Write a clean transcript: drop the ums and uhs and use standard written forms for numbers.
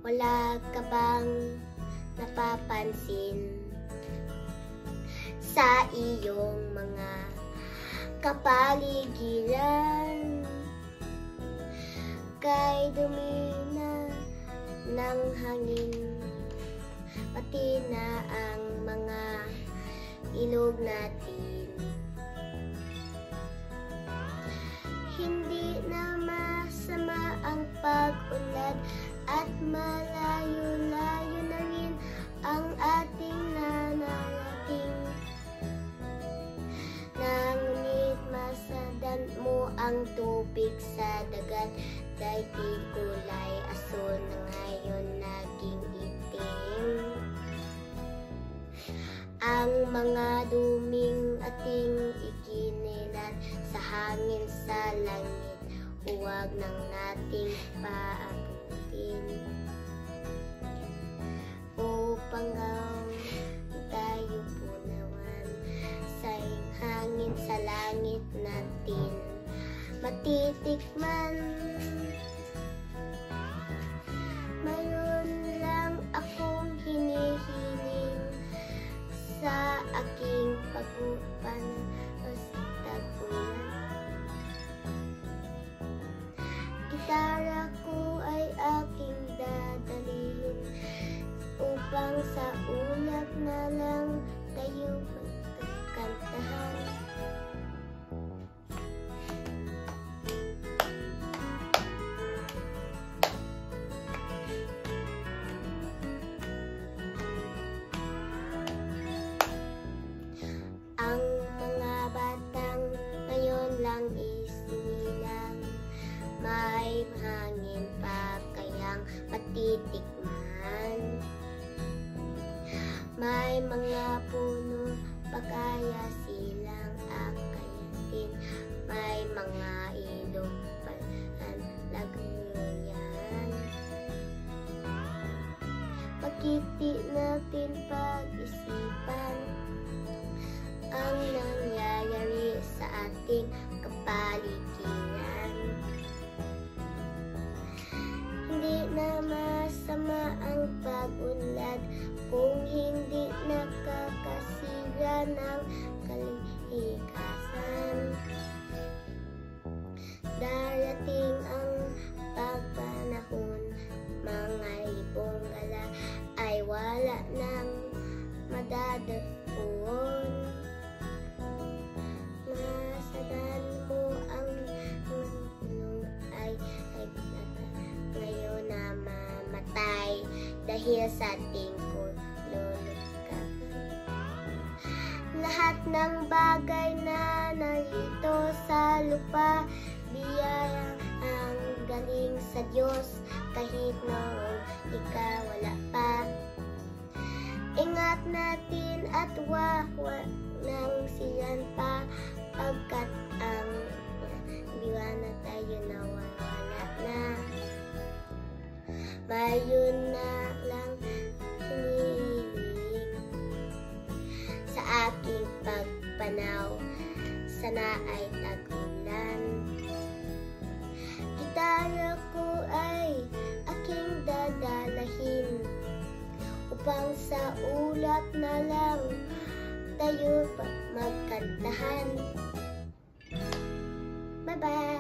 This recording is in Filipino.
Wala ka bang napapansin sa iyong mga kapaligiran? Kay dumi na ng hangin, pati na ang mga ilog natin. Hindi na masama ang pag-unlad at malayo-layo na rin ang ating nanarating. Ngunit masadan mo ang tubig sa dagat, daigdig kulay asul na ngayon naging itim. Ang mga duming ating ikinilat sa hangin sa langit, huwag nang nating paabutin. Upang tayo punawan sa hangin sa langit natin matitikman. Mayroon lang akong hinihiling sa aking pagpupan o tagulan. Gitara ko ay aking dadalhin upang sa ulap na lang tayo magkakantahan. Ang mga batang ngayon lang isinilang, may hangin pa kayang matitikman. May mga puno pa kaya silang akayatin, may mga ilog palang lagyan. Pagkiti natin pag-isipan ang nangyayari sa ating kapaligiran. Hindi na masama ang pag-unlad kung hindi nakakasira ng kalikasan. Darating ang pagpanahon, mga ibong gala ay wala nang madadagpon. Masadan mo ang punong ay ngayon na mamatay dahil sa ating kululukan. Lahat ng bagay na narito sa lupa, biyaya ang galing sa Diyos, kahit noong ikaw wala pa. Ingat natin at wag nang siyan pa, pagkat ang diwa na tayo nawawala na. Mayon na lang hinihiling sa aking pagpanaw, sana ay tagulan. Gitara ko ay aking dadalahin upang sa ulap na lang tayo magkantahan. Bye-bye!